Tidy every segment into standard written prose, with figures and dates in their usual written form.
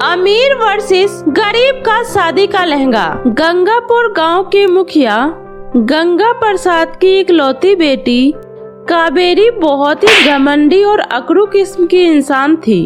अमीर वर्सेस गरीब का शादी का लहंगा। गंगापुर गांव के मुखिया गंगा प्रसाद की इकलौती बेटी कावेरी बहुत ही घमंडी और अकड़ू किस्म की इंसान थी।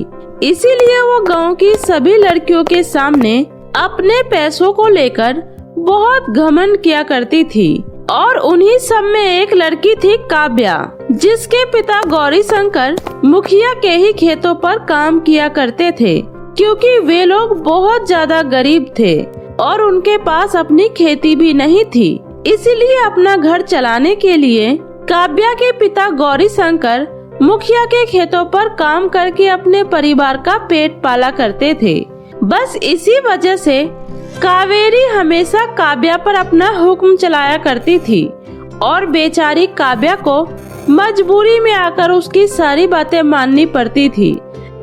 इसीलिए वो गांव की सभी लड़कियों के सामने अपने पैसों को लेकर बहुत घमंड किया करती थी। और उन्हीं सब में एक लड़की थी काव्या, जिसके पिता गौरी शंकर मुखिया के ही खेतों पर काम किया करते थे, क्योंकि वे लोग बहुत ज्यादा गरीब थे और उनके पास अपनी खेती भी नहीं थी। इसीलिए अपना घर चलाने के लिए काव्या के पिता गौरी शंकर मुखिया के खेतों पर काम करके अपने परिवार का पेट पाला करते थे। बस इसी वजह से कावेरी हमेशा काव्या पर अपना हुक्म चलाया करती थी और बेचारी काव्या को मजबूरी में आकर उसकी सारी बातें माननी पड़ती थी।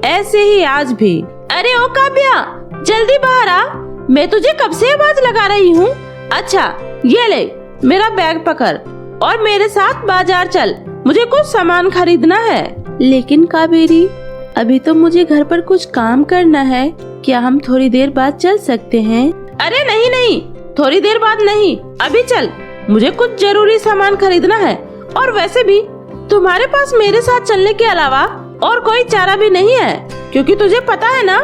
ऐसे ही आज भी। अरे ओ काव्या, जल्दी बाहर आ, मैं तुझे कब से आवाज लगा रही हूँ। अच्छा ये ले मेरा बैग पकड़ और मेरे साथ बाजार चल, मुझे कुछ सामान खरीदना है। लेकिन कावेरी, अभी तो मुझे घर पर कुछ काम करना है, क्या हम थोड़ी देर बाद चल सकते हैं? अरे नहीं नहीं, थोड़ी देर बाद नहीं, अभी चल, मुझे कुछ जरूरी सामान खरीदना है। और वैसे भी तुम्हारे पास मेरे साथ चलने के अलावा और कोई चारा भी नहीं है, क्योंकि तुझे पता है ना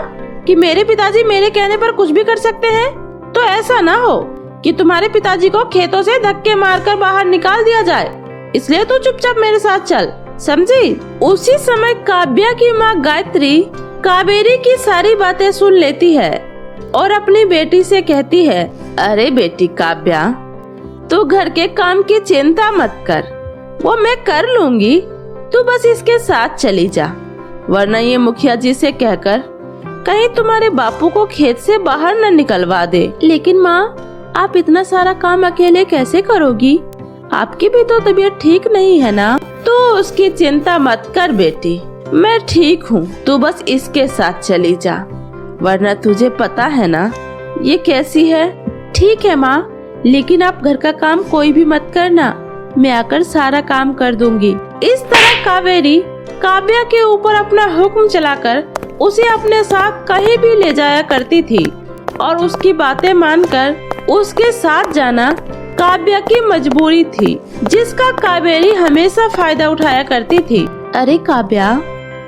कि मेरे पिताजी मेरे कहने पर कुछ भी कर सकते हैं। तो ऐसा ना हो कि तुम्हारे पिताजी को खेतों से धक्के मारकर बाहर निकाल दिया जाए, इसलिए तू चुपचाप मेरे साथ चल, समझी? उसी समय काव्या की माँ गायत्री कावेरी की सारी बातें सुन लेती है और अपनी बेटी से कहती है, अरे बेटी काव्या, तू घर के काम की चिंता मत कर, वो मैं कर लूंगी, तू बस इसके साथ चली जा, वरना ये मुखिया जी से कहकर कहीं तुम्हारे बापू को खेत से बाहर न निकलवा दे। लेकिन माँ, आप इतना सारा काम अकेले कैसे करोगी? आपकी भी तो तबीयत ठीक नहीं है ना? तू उसकी चिंता मत कर बेटी, मैं ठीक हूँ, तू बस इसके साथ चली जा, वरना तुझे पता है ना ये कैसी है। ठीक है माँ, लेकिन आप घर का काम कोई भी मत करना, मैं आकर सारा काम कर दूंगी। इस तरह कावेरी काव्या के ऊपर अपना हुक्म चलाकर उसे अपने साथ कहीं भी ले जाया करती थी और उसकी बातें मानकर उसके साथ जाना काव्या की मजबूरी थी, जिसका कावेरी हमेशा फायदा उठाया करती थी। अरे काव्या,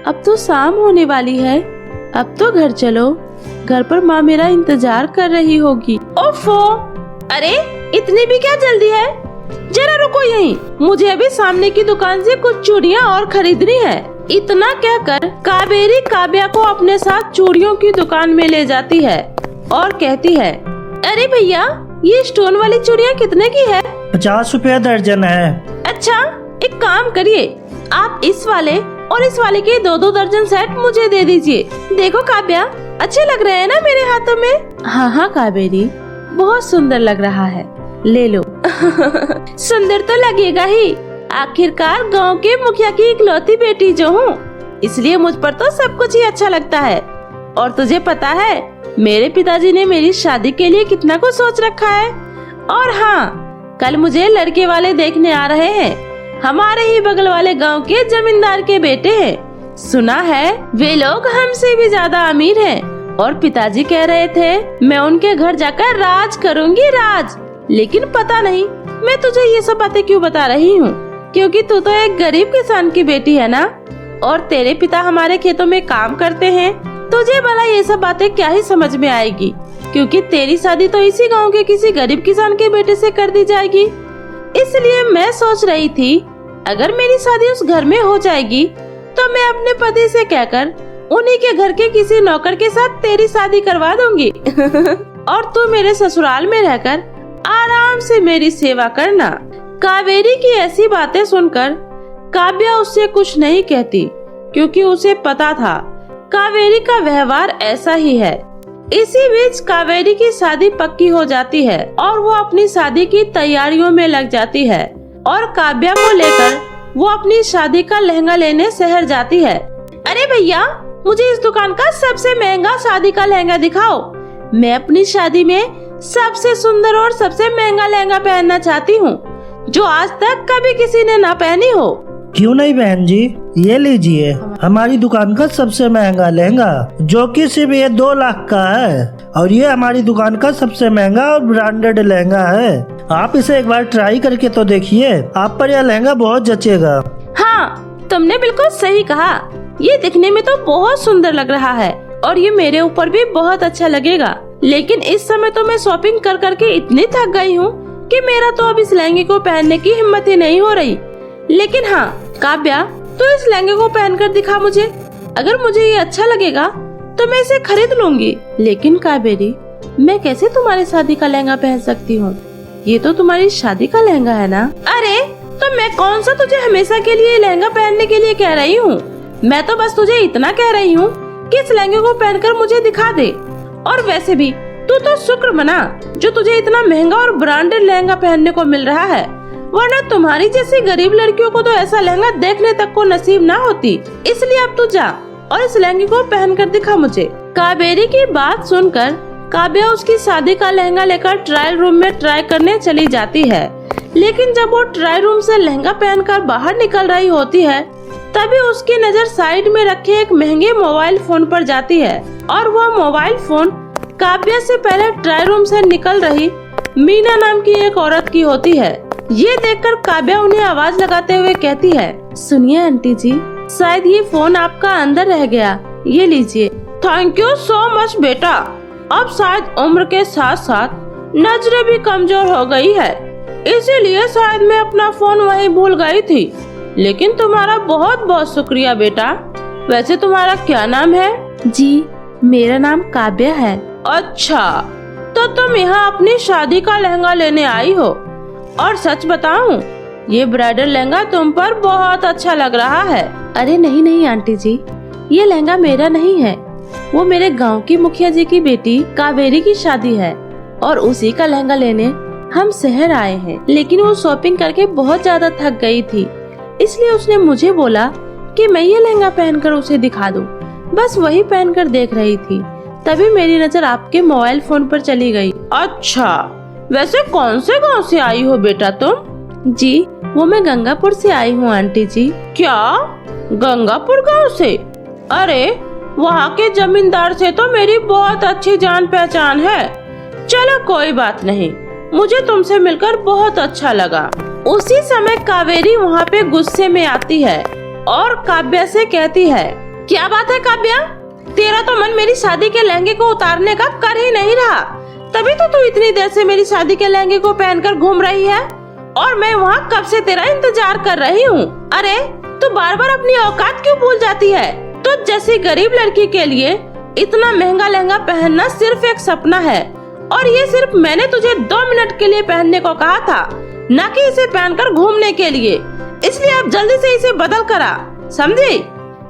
अब तो शाम होने वाली है, अब तो घर चलो, घर पर माँ मेरा इंतजार कर रही होगी। ओफो, अरे इतनी भी क्या जल्दी है, जरा रुको यहीं, मुझे अभी सामने की दुकान से कुछ चूड़ियाँ और खरीदनी है। इतना कहकर कावेरी काव्या को अपने साथ चूड़ियों की दुकान में ले जाती है और कहती है, अरे भैया, ये स्टोन वाली चूड़ियाँ कितने की है? 50 रुपया दर्जन है। अच्छा, एक काम करिए, आप इस वाले और इस वाले के 2-2 दर्जन सेट मुझे दे दीजिए। देखो काव्या, अच्छे लग रहे हैं ना मेरे हाथों में? हाँ हाँ कावेरी, बहुत सुंदर लग रहा है, ले लो। सुंदर तो लगेगा ही, आखिरकार गांव के मुखिया की इकलौती बेटी जो हूँ, इसलिए मुझ पर तो सब कुछ ही अच्छा लगता है। और तुझे पता है मेरे पिताजी ने मेरी शादी के लिए कितना कुछ सोच रखा है। और हाँ, कल मुझे लड़के वाले देखने आ रहे हैं, हमारे ही बगल वाले गांव के जमींदार के बेटे हैं। सुना है वे लोग हमसे भी ज्यादा अमीर हैं और पिताजी कह रहे थे मैं उनके घर जाकर राज करूंगी, राज। लेकिन पता नहीं मैं तुझे ये सब बातें क्यों बता रही हूँ, क्योंकि तू तो एक गरीब किसान की बेटी है ना, और तेरे पिता हमारे खेतों में काम करते हैं। तुझे भला ये सब बातें क्या ही समझ में आएगी, क्योंकि तेरी शादी तो इसी गांव के किसी गरीब किसान के बेटे से कर दी जाएगी। इसलिए मैं सोच रही थी, अगर मेरी शादी उस घर में हो जाएगी तो मैं अपने पति से कहकर उन्हीं के घर के किसी नौकर के साथ तेरी शादी करवा दूंगी। और तू मेरे ससुराल में रहकर आराम से मेरी सेवा करना। कावेरी की ऐसी बातें सुनकर काव्या उससे कुछ नहीं कहती, क्योंकि उसे पता था कावेरी का व्यवहार ऐसा ही है। इसी बीच कावेरी की शादी पक्की हो जाती है और वो अपनी शादी की तैयारियों में लग जाती है और काव्या को लेकर वो अपनी शादी का लहंगा लेने शहर जाती है। अरे भैया, मुझे इस दुकान का सबसे महंगा शादी का लहंगा दिखाओ, मैं अपनी शादी में सबसे सुंदर और सबसे महंगा लहंगा पहनना चाहती हूँ, जो आज तक कभी किसी ने ना पहनी हो। क्यों नहीं बहन जी, ये लीजिए हमारी दुकान का सबसे महंगा लहंगा, जो कि सिर्फ ये 2 लाख का है। और ये हमारी दुकान का सबसे महंगा और ब्रांडेड लहंगा है। आप इसे एक बार ट्राई करके तो देखिए, आप पर यह लहंगा बहुत जचेगा। हाँ, तुमने बिल्कुल सही कहा। ये दिखने में तो बहुत सुंदर लग रहा है और ये मेरे ऊपर भी बहुत अच्छा लगेगा। लेकिन इस समय तो मैं शॉपिंग कर करके इतनी थक गई हूँ कि मेरा तो अब इस लहंगे को पहनने की हिम्मत ही नहीं हो रही। लेकिन हाँ काव्या, तो इस लहंगे को पहनकर दिखा मुझे। अगर मुझे ये अच्छा लगेगा तो मैं इसे खरीद लूंगी। लेकिन कावेरी, मैं कैसे तुम्हारी शादी का लहंगा पहन सकती हूँ? ये तो तुम्हारी शादी का लहंगा है ना? अरे तो मैं कौन सा तुझे हमेशा के लिए लहंगा पहनने के लिए कह रही हूँ। मैं तो बस तुझे इतना कह रही हूँ कि इस लहंगे को पहनकर मुझे दिखा दे। और वैसे भी तू तो शुक्र मना जो तुझे इतना महंगा और ब्रांडेड लहंगा पहनने को मिल रहा है, वरना तुम्हारी जैसी गरीब लड़कियों को तो ऐसा लहंगा देखने तक को नसीब ना होती। इसलिए अब तू जा और इस लहंगे को पहनकर दिखा मुझे। कावेरी की बात सुनकर काव्या उसकी शादी का लहंगा लेकर ट्रायल रूम में ट्राई करने चली जाती है। लेकिन जब वो ट्रायल रूम से लहंगा पहनकर बाहर निकल रही होती है, तभी उसकी नजर साइड में रखे एक महंगे मोबाइल फोन पर जाती है। और वह मोबाइल फोन काव्या से पहले ट्रायल रूम से निकल रही मीना नाम की एक औरत की होती है। ये देखकर काव्या उन्हें आवाज लगाते हुए कहती है, सुनिए आंटी जी, शायद ये फोन आपका अंदर रह गया, ये लीजिए। थैंक यू सो मच बेटा। अब शायद उम्र के साथ साथ नजरें भी कमजोर हो गई है, इसीलिए शायद मैं अपना फोन वहीं भूल गई थी। लेकिन तुम्हारा बहुत बहुत शुक्रिया बेटा। वैसे तुम्हारा क्या नाम है? जी, मेरा नाम काव्या है। अच्छा, तो तुम यहाँ अपनी शादी का लहंगा लेने आई हो। और सच बताऊं, ये ब्राइडल लहंगा तुम पर बहुत अच्छा लग रहा है। अरे नहीं नहीं आंटी जी, ये लहंगा मेरा नहीं है, वो मेरे गांव की मुखिया जी की बेटी कावेरी की शादी है और उसी का लहंगा लेने हम शहर आए हैं। लेकिन वो शॉपिंग करके बहुत ज्यादा थक गई थी, इसलिए उसने मुझे बोला कि मैं ये लहंगा पहनकर उसे दिखा दूं। बस वही पहनकर देख रही थी, तभी मेरी नजर आपके मोबाइल फोन पर चली गई। अच्छा, वैसे कौन से गांव से आई हो बेटा तुम? जी, वो मैं गंगापुर से आई हूँ आंटी जी। क्या, गंगापुर गांव से? अरे वहाँ के जमींदार से तो मेरी बहुत अच्छी जान पहचान है। चलो कोई बात नहीं, मुझे तुमसे मिलकर बहुत अच्छा लगा। उसी समय कावेरी वहाँ पे गुस्से में आती है और काव्या से कहती है, क्या बात है काव्या, तेरा तो मन मेरी शादी के लहंगे को उतारने का कर ही नहीं रहा, तभी तो तू इतनी देर से मेरी शादी के लहंगे को पहनकर घूम रही है और मैं वहाँ कब से तेरा इंतजार कर रही हूँ। अरे तू बार बार अपनी औकात क्यों भूल जाती है? तो जैसी गरीब लड़की के लिए इतना महंगा लहंगा पहनना सिर्फ एक सपना है, और ये सिर्फ मैंने तुझे 2 मिनट के लिए पहनने को कहा था, न कि इसे पहनकर घूमने के लिए। इसलिए अब जल्दी से इसे बदल करा, समझी?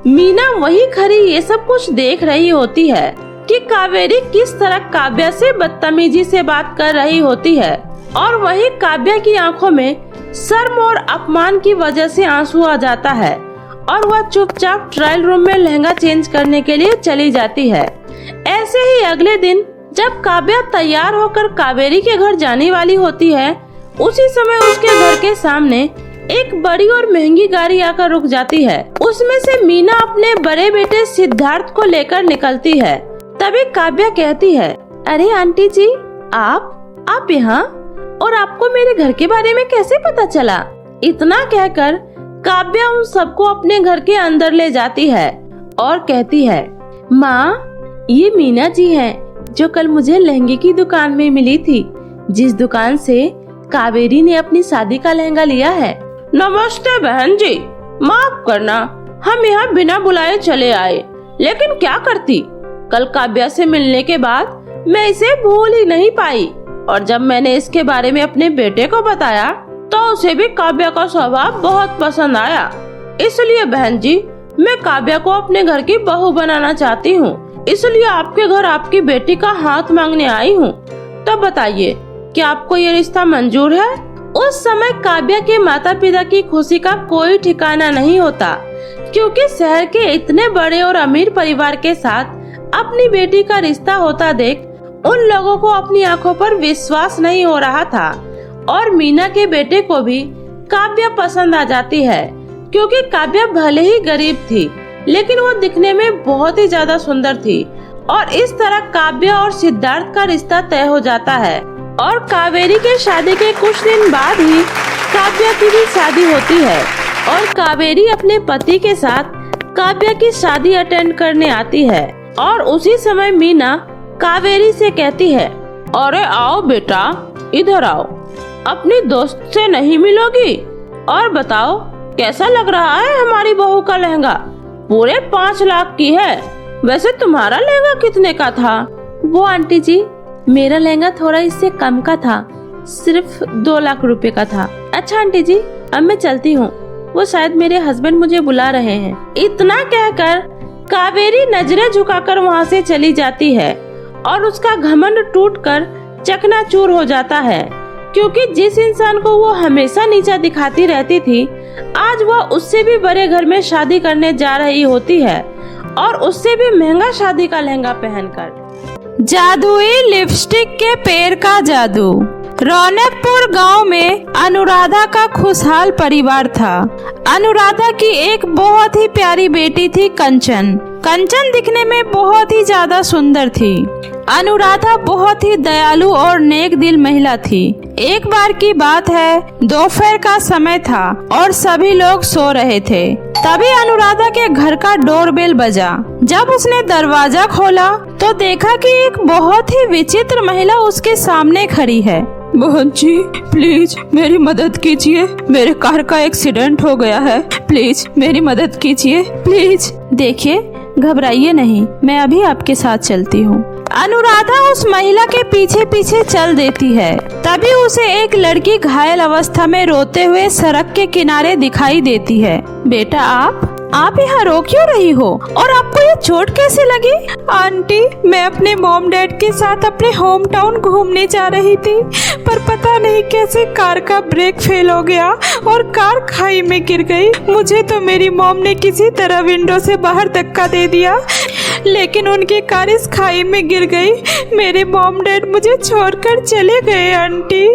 मीना वही खड़ी ये सब कुछ देख रही होती है कि कावेरी किस तरह काव्या से बदतमीजी से बात कर रही होती है, और वही काव्या की आंखों में शर्म और अपमान की वजह से आंसू आ जाता है और वह चुपचाप ट्रायल रूम में लहंगा चेंज करने के लिए चली जाती है। ऐसे ही अगले दिन जब काव्या तैयार होकर कावेरी के घर जाने वाली होती है, उसी समय उसके घर के सामने एक बड़ी और महंगी गाड़ी आकर रुक जाती है। उसमें से मीना अपने बड़े बेटे सिद्धार्थ को लेकर निकलती है। तभी काव्या कहती है, अरे आंटी जी, आप यहाँ, और आपको मेरे घर के बारे में कैसे पता चला? इतना कहकर काव्या उन सबको अपने घर के अंदर ले जाती है और कहती है, माँ, ये मीना जी हैं जो कल मुझे लहंगे की दुकान में मिली थी, जिस दुकान से कावेरी ने अपनी शादी का लहंगा लिया है। नमस्ते बहन जी, माफ करना, हम यहाँ बिना बुलाए चले आए, लेकिन क्या करती, कल काव्या से मिलने के बाद मैं इसे भूल ही नहीं पाई, और जब मैंने इसके बारे में अपने बेटे को बताया तो उसे भी काव्या का स्वभाव बहुत पसंद आया। इसलिए बहन जी, मैं काव्या को अपने घर की बहू बनाना चाहती हूँ, इसलिए आपके घर आपकी बेटी का हाथ मांगने आई हूँ। तो बताइए, क्या आपको ये रिश्ता मंजूर है? उस समय काव्या के माता पिता की खुशी का कोई ठिकाना नहीं होता, क्योंकि शहर के इतने बड़े और अमीर परिवार के साथ अपनी बेटी का रिश्ता होता देख उन लोगों को अपनी आंखों पर विश्वास नहीं हो रहा था। और मीना के बेटे को भी काव्या पसंद आ जाती है, क्योंकि काव्या भले ही गरीब थी, लेकिन वो दिखने में बहुत ही ज्यादा सुंदर थी। और इस तरह काव्या और सिद्धार्थ का रिश्ता तय हो जाता है। और कावेरी के शादी के कुछ दिन बाद ही काव्या की भी शादी होती है और कावेरी अपने पति के साथ काव्या की शादी अटेंड करने आती है। और उसी समय मीना कावेरी से कहती है, अरे आओ बेटा, इधर आओ, अपनी दोस्त से नहीं मिलोगी? और बताओ कैसा लग रहा है हमारी बहू का लहंगा? पूरे 5 लाख की है। वैसे तुम्हारा लहंगा कितने का था? वो आंटी जी, मेरा लहंगा थोड़ा इससे कम का था, सिर्फ 2 लाख रुपए का था। अच्छा आंटी जी, अब मैं चलती हूँ, वो शायद मेरे हस्बैंड मुझे बुला रहे हैं। इतना कहकर कावेरी नजरें झुकाकर वहाँ से चली जाती है और उसका घमंड टूटकर चकनाचूर हो जाता है, क्योंकि जिस इंसान को वो हमेशा नीचा दिखाती रहती थी, आज वह उससे भी बड़े घर में शादी करने जा रही होती है और उससे भी महंगा शादी का लहंगा पहनकर। जादुई लिपस्टिक के पेड़ का जादू। रौनकपुर गांव में अनुराधा का खुशहाल परिवार था। अनुराधा की एक बहुत ही प्यारी बेटी थी कंचन। कंचन दिखने में बहुत ही ज्यादा सुंदर थी। अनुराधा बहुत ही दयालु और नेक दिल महिला थी। एक बार की बात है, दोपहर का समय था और सभी लोग सो रहे थे। तभी अनुराधा के घर का डोरबेल बजा। जब उसने दरवाजा खोला तो देखा कि एक बहुत ही विचित्र महिला उसके सामने खड़ी है। बहन जी, प्लीज मेरी मदद कीजिए, मेरे कार का एक्सीडेंट हो गया है, प्लीज मेरी मदद कीजिए प्लीज। देखिए, घबराइए नहीं, मैं अभी आपके साथ चलती हूँ। अनुराधा उस महिला के पीछे पीछे चल देती है। तभी उसे एक लड़की घायल अवस्था में रोते हुए सड़क के किनारे दिखाई देती है। बेटा, आप यहाँ रो क्यों रही हो और आपको ये चोट कैसे लगी? आंटी, मैं अपने मॉम डैड के साथ अपने होम टाउन घूमने जा रही थी, पर पता नहीं कैसे कार का ब्रेक फेल हो गया और कार खाई में गिर गई। मुझे तो मेरी मॉम ने किसी तरह विंडो से बाहर धक्का दे दिया, लेकिन उनकी कार इस खाई में गिर गई। मेरे मॉम डैड मुझे छोड़कर चले गए आंटी।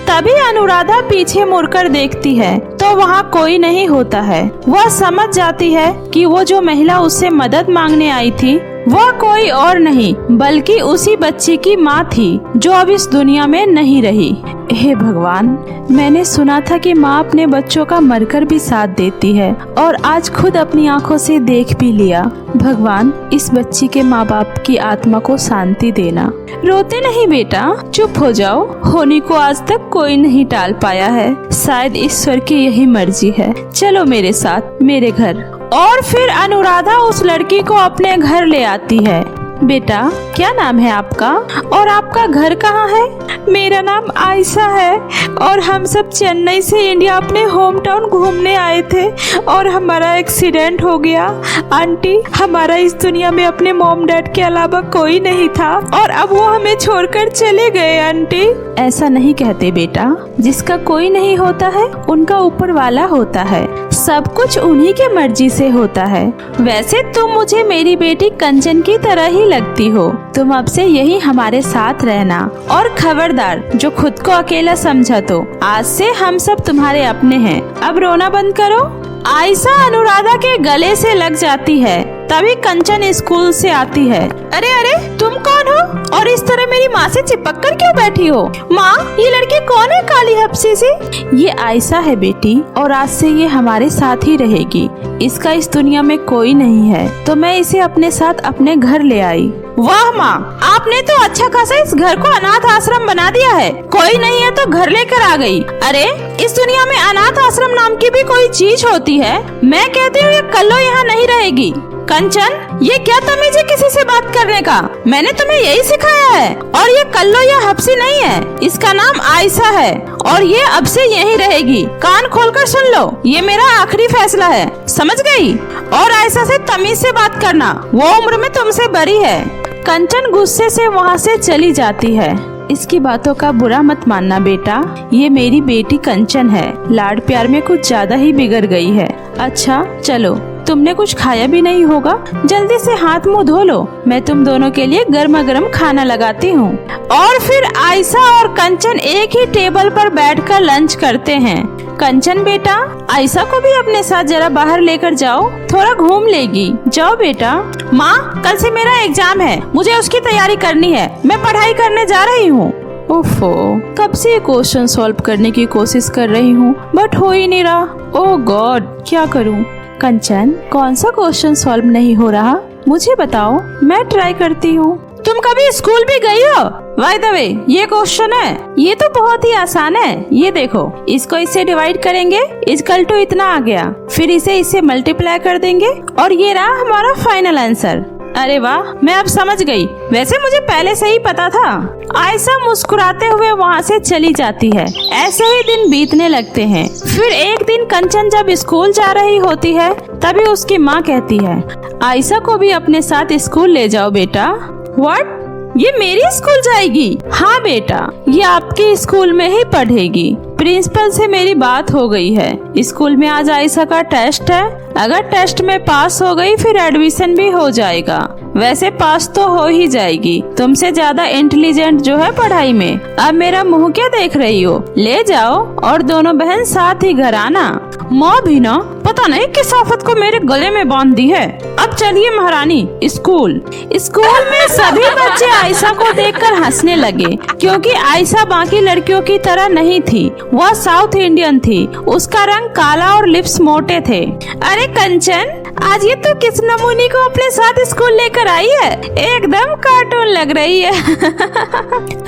तभी अनुराधा पीछे मुड़कर देखती है तो वहाँ कोई नहीं होता है। वह समझ जाती है कि वो जो महिला उससे मदद मांगने आई थी वह कोई और नहीं बल्कि उसी बच्ची की माँ थी, जो अब इस दुनिया में नहीं रही। हे भगवान, मैंने सुना था कि माँ अपने बच्चों का मरकर भी साथ देती है और आज खुद अपनी आंखों से देख भी लिया। भगवान, इस बच्ची के माँ बाप की आत्मा को शांति देना। रोते नहीं बेटा, चुप हो जाओ। होनी को आज तक कोई नहीं टाल पाया है, शायद ईश्वर की यही मर्जी है। चलो मेरे साथ, मेरे घर। और फिर अनुराधा उस लड़की को अपने घर ले आती है। बेटा, क्या नाम है आपका और आपका घर कहाँ है? मेरा नाम आयशा है और हम सब चेन्नई से इंडिया अपने होम टाउन घूमने आए थे और हमारा एक्सीडेंट हो गया। आंटी, हमारा इस दुनिया में अपने मॉम डैड के अलावा कोई नहीं था और अब वो हमें छोड़कर चले गए। आंटी, ऐसा नहीं कहते बेटा, जिसका कोई नहीं होता है उनका ऊपर वाला होता है। सब कुछ उन्हीं के मर्जी से होता है। वैसे तुम मुझे मेरी बेटी कंचन की तरह ही लगती हो। तुम अब से यही हमारे साथ रहना और खबरदार, जो खुद को अकेला समझा तो आज से हम सब तुम्हारे अपने हैं। अब रोना बंद करो। आयशा अनुराधा के गले से लग जाती है। तभी कंचन स्कूल से आती है। अरे अरे, तुम कौन हो और इस तरह मेरी माँ से चिपक कर क्यों बैठी हो? माँ, ये लड़की कौन है काली हफ्सी सी? ये आयशा है बेटी, और आज से ये हमारे साथ ही रहेगी। इसका इस दुनिया में कोई नहीं है, तो मैं इसे अपने साथ अपने घर ले आई। वाह माँ, आपने तो अच्छा खासा इस घर को अनाथ आश्रम बना दिया है। कोई नहीं है तो घर लेकर आ गई। अरे, इस दुनिया में अनाथ आश्रम नाम की भी कोई चीज होती है? मैं कहती हूँ ये कल्लो यहाँ नहीं रहेगी। कंचन, ये क्या तमीज है किसी से बात करने का? मैंने तुम्हें यही सिखाया है। और ये कल्लो या हफ्सी नहीं है, इसका नाम आयशा है और ये अब से यहीं रहेगी। कान खोलकर सुन लो, ये मेरा आखिरी फैसला है, समझ गई? और आयशा से तमीज से बात करना, वो उम्र में तुमसे बड़ी है। कंचन गुस्से से वहाँ से चली जाती है। इसकी बातों का बुरा मत मानना बेटा, ये मेरी बेटी कंचन है। लाड प्यार में कुछ ज्यादा ही बिगड़ गई है। अच्छा चलो, तुमने कुछ खाया भी नहीं होगा, जल्दी से हाथ मुंह धो लो, मैं तुम दोनों के लिए गर्मा गर्म खाना लगाती हूँ। और फिर आयशा और कंचन एक ही टेबल पर बैठकर लंच करते हैं। कंचन बेटा, आयशा को भी अपने साथ जरा बाहर लेकर जाओ, थोड़ा घूम लेगी। जाओ बेटा। माँ, कल से मेरा एग्जाम है, मुझे उसकी तैयारी करनी है, मैं पढ़ाई करने जा रही हूँ। ओफो, कब से क्वेश्चन सॉल्व करने की कोशिश कर रही हूँ बट हो ही नहीं रहा। ओह गॉड, क्या करूँ? कंचन, कौन सा क्वेश्चन सॉल्व नहीं हो रहा मुझे बताओ, मैं ट्राई करती हूँ। तुम कभी स्कूल भी गई हो? बाय द वे, ये क्वेश्चन है, ये तो बहुत ही आसान है। ये देखो, इसको इससे डिवाइड करेंगे, इक्वल टू इतना आ गया, फिर इसे इससे मल्टीप्लाई कर देंगे और ये रहा हमारा फाइनल आंसर। अरे वाह, मैं अब समझ गई, वैसे मुझे पहले से ही पता था। आयशा मुस्कुराते हुए वहाँ से चली जाती है। ऐसे ही दिन बीतने लगते हैं। फिर एक दिन कंचन जब स्कूल जा रही होती है तभी उसकी माँ कहती है, आयशा को भी अपने साथ स्कूल ले जाओ बेटा। व्हाट? ये मेरी स्कूल जाएगी? हाँ बेटा, ये आपके स्कूल में ही पढ़ेगी। प्रिंसिपल से मेरी बात हो गई है, स्कूल में आज आयशा का टेस्ट है, अगर टेस्ट में पास हो गई फिर एडमिशन भी हो जाएगा। वैसे पास तो हो ही जाएगी, तुमसे ज्यादा इंटेलिजेंट जो है पढ़ाई में। अब मेरा मुंह क्या देख रही हो? ले जाओ और दोनों बहन साथ ही घर आना। माँ भी ना, पता नहीं किस आफत को मेरे गले में बांध दी है। अब चलिए महारानी, स्कूल। स्कूल में सभी बच्चे आयशा को देखकर हंसने लगे, क्योंकि आयशा बाकी लड़कियों की तरह नहीं थी, वह साउथ इंडियन थी। उसका रंग काला और लिप्स मोटे थे। अरे कंचन, आज ये तो किस नमूने को अपने साथ स्कूल लेकर आई है, एकदम कार्टून लग रही है।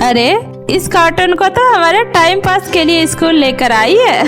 अरे इस कार्टून को तो हमारे टाइम पास के लिए स्कूल लेकर आई है।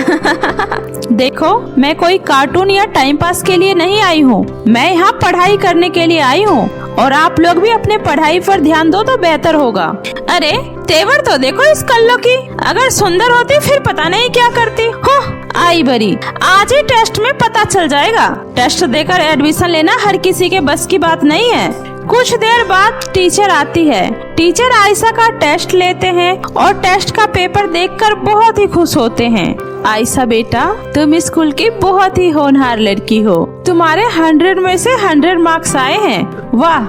देखो, मैं कोई कार्टून या टाइम पास के लिए नहीं आई हूँ, मैं यहाँ पढ़ाई करने के लिए आई हूँ, और आप लोग भी अपने पढ़ाई पर ध्यान दो तो बेहतर होगा। अरे तेवर तो देखो इस कल्लो की, अगर सुंदर होती फिर पता नहीं क्या करती। हो आई बरी, आज ही टेस्ट में पता चल जाएगा। टेस्ट देकर एडमिशन लेना हर किसी के बस की बात नहीं है। कुछ देर बाद टीचर आती है। टीचर आयशा का टेस्ट लेते हैं और टेस्ट का पेपर देखकर बहुत ही खुश होते हैं। आयशा बेटा, तुम स्कूल की बहुत ही होनहार लड़की हो, तुम्हारे 100 में से 100 मार्क्स आए हैं। वाह,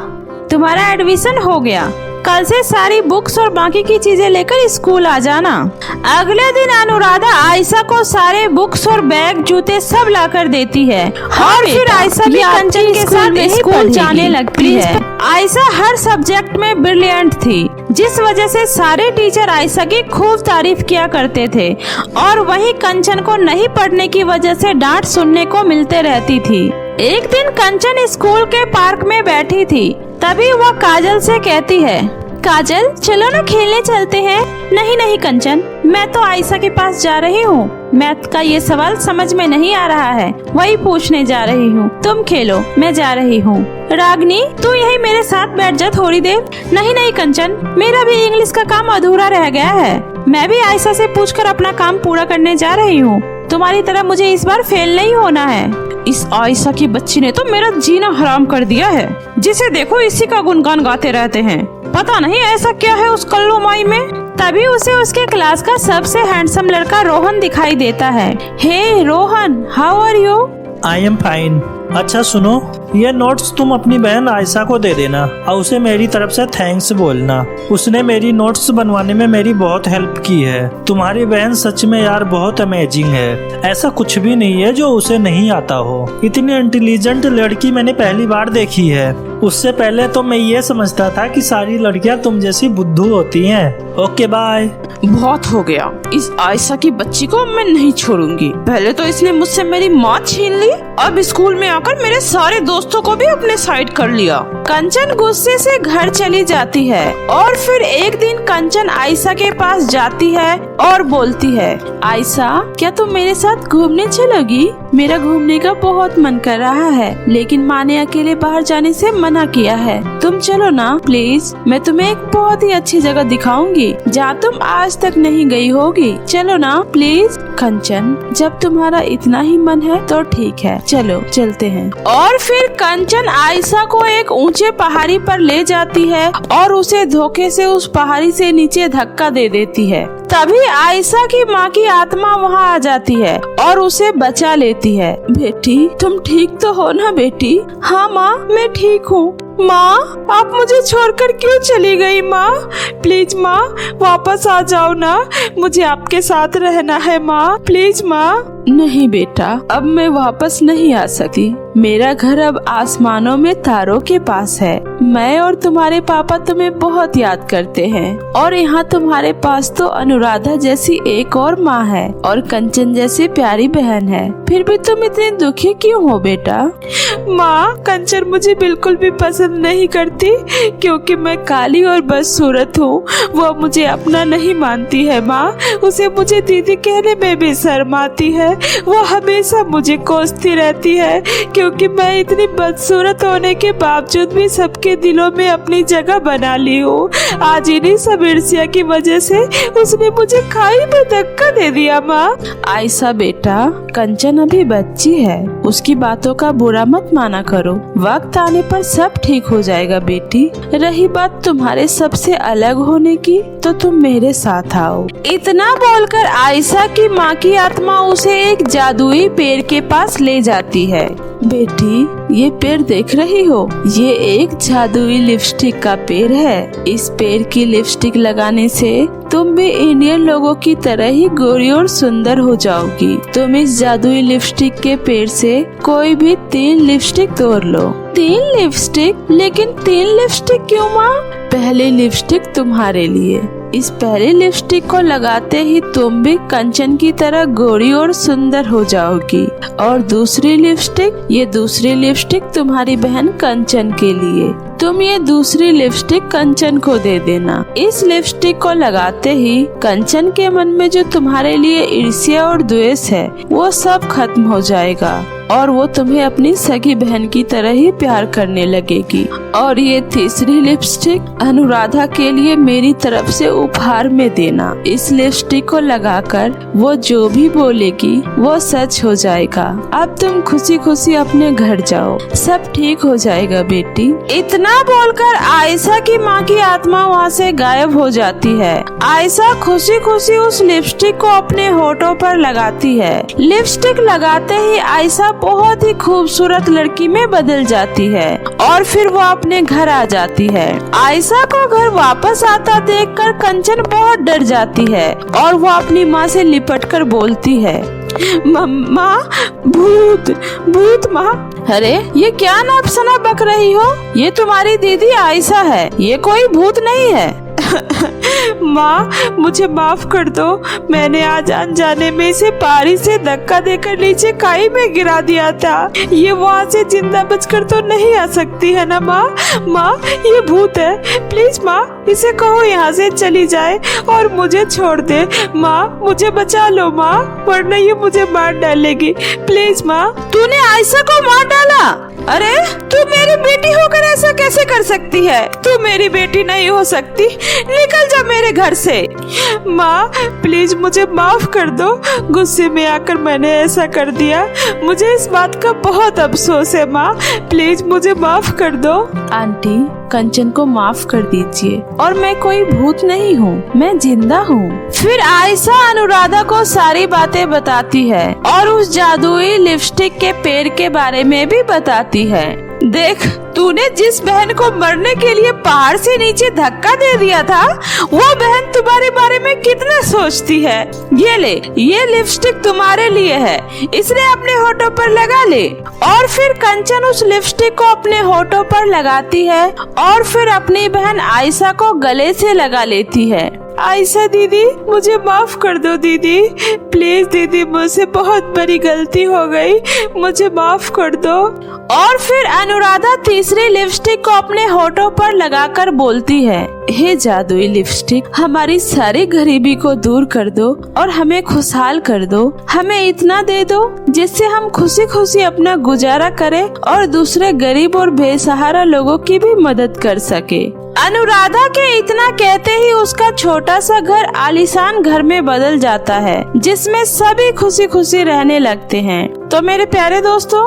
तुम्हारा एडमिशन हो गया। कल से सारी बुक्स और बाकी की चीजें लेकर स्कूल आ जाना। अगले दिन अनुराधा आयशा को सारे बुक्स और बैग, जूते सब लाकर देती है। और फिर आयशा भी कंचन के साथ स्कूल जाने लगती है। आयशा हर सब्जेक्ट में ब्रिलियंट थी, जिस वजह से सारे टीचर आयशा की खूब तारीफ किया करते थे, और वहीं कंचन को नहीं पढ़ने की वजह से डांट सुनने को मिलते रहती थी। एक दिन कंचन स्कूल के पार्क में बैठी थी, तभी वह काजल से कहती है, काजल चलो ना खेलने चलते हैं। नहीं नहीं कंचन, मैं तो आयशा के पास जा रही हूँ, मैथ का ये सवाल समझ में नहीं आ रहा है, वही पूछने जा रही हूँ। तुम खेलो, मैं जा रही हूँ। रागनी, तू यही मेरे साथ बैठ जा थोड़ी देर। नहीं नहीं कंचन, मेरा भी इंग्लिश का काम अधूरा रह गया है, मैं भी आयशा से पूछकर अपना काम पूरा करने जा रही हूँ। तुम्हारी तरह मुझे इस बार फेल नहीं होना है। इस आयशा की बच्ची ने तो मेरा जीना हराम कर दिया है, जिसे देखो इसी का गुनगान गाते रहते हैं। पता नहीं ऐसा क्या है उस कल्लू माई में। तभी उसे उसके क्लास का सबसे हैंडसम लड़का रोहन दिखाई देता है। Hey Rohan, how are you? I am fine. अच्छा सुनो, ये नोट्स तुम अपनी बहन आयशा को दे देना और उसे मेरी तरफ से थैंक्स बोलना। उसने मेरी नोट्स बनवाने में मेरी बहुत हेल्प की है। तुम्हारी बहन सच में यार बहुत अमेजिंग है, ऐसा कुछ भी नहीं है जो उसे नहीं आता हो। इतनी इंटेलिजेंट लड़की मैंने पहली बार देखी है। उससे पहले तो मैं ये समझता था कि सारी लड़कियां तुम जैसी बुद्धू होती हैं। Okay bye. बहुत हो गया, इस आयशा की बच्ची को मैं नहीं छोड़ूंगी। पहले तो इसने मुझसे मेरी माँ छीन ली, अब स्कूल में आकर मेरे सारे दोस्तों को भी अपने साइड कर लिया। कंचन गुस्से से घर चली जाती है, और फिर एक दिन कंचन आयशा के पास जाती है और बोलती है, आयशा क्या तुम मेरे साथ घूमने चलोगी? मेरा घूमने का बहुत मन कर रहा है, लेकिन माँ ने अकेले बाहर जाने से मना किया है। तुम चलो ना प्लीज, मैं तुम्हें एक बहुत ही अच्छी जगह दिखाऊंगी जहाँ तुम आज तक नहीं गई होगी। चलो ना प्लीज। कंचन, जब तुम्हारा इतना ही मन है तो ठीक है, चलो चलते हैं। और फिर कंचन आयशा को एक ऊंचे पहाड़ी पर ले जाती है और उसे धोखे से उस पहाड़ी से नीचे धक्का दे देती है। तभी आयशा की माँ की आत्मा वहाँ आ जाती है और उसे बचा लेती है। बेटी तुम ठीक तो हो ना बेटी? हाँ माँ, मैं ठीक हूँ, माँ, आप मुझे छोड़कर क्यों चली गई माँ? प्लीज माँ, वापस आ जाओ ना, मुझे आपके साथ रहना है माँ, प्लीज माँ। नहीं बेटा, अब मैं वापस नहीं आ सकती। मेरा घर अब आसमानों में तारों के पास है। मैं और तुम्हारे पापा तुम्हें बहुत याद करते हैं और यहाँ तुम्हारे पास तो अनुराधा जैसी एक और माँ है और कंचन जैसी प्यारी बहन है। फिर भी तुम इतनी दुखी क्यों हो बेटा? माँ, कंचन मुझे बिल्कुल भी पसंद नहीं करती क्योंकि मैं काली और बदसूरत हूँ। वो मुझे अपना नहीं मानती है माँ। उसे मुझे दीदी कहने में भी शर्म आती है। वो हमेशा मुझे कोसती रहती है क्योंकि मैं इतनी बदसूरत होने के बावजूद भी सबके दिलों में अपनी जगह बना ली हूँ। आज इन्हीं सब ईर्ष्या की वजह से उसने मुझे खाई में धक्का दे दिया माँ। आयशा बेटा, कंचन अभी बच्ची है, उसकी बातों का बुरा मत माना करो। वक्त आने पर सब ठीक हो जाएगा बेटी। रही बात तुम्हारे सबसे अलग होने की, तो तुम मेरे साथ आओ। इतना बोलकर आयशा की माँ की आत्मा उसे एक जादुई पेड़ के पास ले जाती है। बेटी, ये पेड़ देख रही हो? ये एक जादुई लिपस्टिक का पेड़ है। इस पेड़ की लिपस्टिक लगाने से तुम भी इंडियन लोगों की तरह ही गोरी और सुंदर हो जाओगी। तुम इस जादुई लिपस्टिक के पेड़ से कोई भी 3 लिपस्टिक तोड़ लो। 3 लिपस्टिक? लेकिन 3 लिपस्टिक क्यों माँ? पहली लिपस्टिक तुम्हारे लिए। इस पहले लिपस्टिक को लगाते ही तुम भी कंचन की तरह गोरी और सुंदर हो जाओगी। और दूसरी लिपस्टिक, ये दूसरी लिपस्टिक तुम्हारी बहन कंचन के लिए। तुम ये दूसरी लिपस्टिक कंचन को दे देना। इस लिपस्टिक को लगाते ही कंचन के मन में जो तुम्हारे लिए ईर्ष्या और द्वेष है वो सब खत्म हो जाएगा और वो तुम्हें अपनी सगी बहन की तरह ही प्यार करने लगेगी। और ये तीसरी लिपस्टिक अनुराधा के लिए मेरी तरफ से उपहार में देना। इस लिपस्टिक को लगाकर वो जो भी बोलेगी वो सच हो जाएगा। अब तुम खुशी खुशी अपने घर जाओ, सब ठीक हो जाएगा बेटी। इतना बोलकर आयशा की माँ की आत्मा वहाँ से गायब हो जाती है। आयशा खुशी खुशी उस लिपस्टिक को अपने होठों पर लगाती है। लिपस्टिक लगाते ही आयशा बहुत ही खूबसूरत लड़की में बदल जाती है और फिर वो अपने घर आ जाती है। आयशा को घर वापस आता देखकर कंचन बहुत डर जाती है और वो अपनी माँ से लिपटकर बोलती है, माँ, भूत भूत माँ। अरे ये क्या नापसना बक रही हो? ये तुम्हारी दीदी आयशा है, ये कोई भूत नहीं है। माँ, मुझे माफ कर दो। मैंने आज अनजाने में इसे पारी से धक्का देकर नीचे खाई में गिरा दिया था। ये वहाँ से जिंदा बचकर तो नहीं आ सकती है ना माँ? माँ, ये भूत है। प्लीज माँ, इसे कहो यहाँ से चली जाए और मुझे छोड़ दे। माँ, मुझे बचा लो माँ, वरना ये मुझे मार डालेगी। प्लीज माँ। तूने आयशा को मार डाला? अरे तू मेरी बेटी होकर ऐसा कैसे कर सकती है? तू मेरी बेटी नहीं हो सकती, निकल जा मेरे घर से। माँ, प्लीज मुझे माफ कर दो। गुस्से में आकर मैंने ऐसा कर दिया। मुझे इस बात का बहुत अफसोस है माँ, प्लीज मुझे माफ कर दो। आंटी, कंचन को माफ कर दीजिए और मैं कोई भूत नहीं हूँ, मैं जिंदा हूँ। फिर आयशा अनुराधा को सारी बातें बताती है और उस जादुई लिपस्टिक के पेड़ के बारे में भी बताती है। देख, तूने जिस बहन को मरने के लिए पहाड़ से नीचे धक्का दे दिया था, वो बहन तुम्हारे बारे में कितना सोचती है। ये ले, ये लिपस्टिक तुम्हारे लिए है, इसने अपने होठों पर लगा ले। और फिर कंचन उस लिपस्टिक को अपने होठों पर लगाती है और फिर अपनी बहन आयशा को गले से लगा लेती है। आयशा दीदी, मुझे माफ कर दो दीदी, प्लीज दीदी, मुझसे बहुत बड़ी गलती हो गई, मुझे माफ कर दो। और फिर अनुराधा तीसरी लिपस्टिक को अपने होठों पर लगाकर बोलती है, हे जादुई लिपस्टिक, हमारी सारी गरीबी को दूर कर दो और हमें खुशहाल कर दो। हमें इतना दे दो जिससे हम खुशी खुशी अपना गुजारा करें और दूसरे गरीब और बेसहारा लोगों की भी मदद कर सके। अनुराधा के इतना कहते ही उसका छोटा सा घर आलीशान घर में बदल जाता है, जिसमें सभी खुशी खुशी रहने लगते हैं। तो मेरे प्यारे दोस्तों,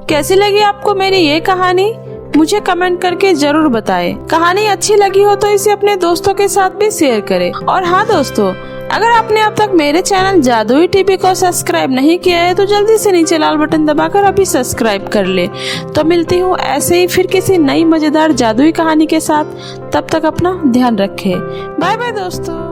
कैसी लगी आपको मेरी ये कहानी? मुझे कमेंट करके जरूर बताएं। कहानी अच्छी लगी हो तो इसे अपने दोस्तों के साथ भी शेयर करें। और हाँ दोस्तों, अगर आपने अब तक मेरे चैनल जादुई टीवी को सब्सक्राइब नहीं किया है तो जल्दी से नीचे लाल बटन दबाकर अभी सब्सक्राइब कर ले। तो मिलती हूँ ऐसे ही फिर किसी नई मजेदार जादुई कहानी के साथ। तब तक अपना ध्यान रखें। बाय बाय दोस्तों।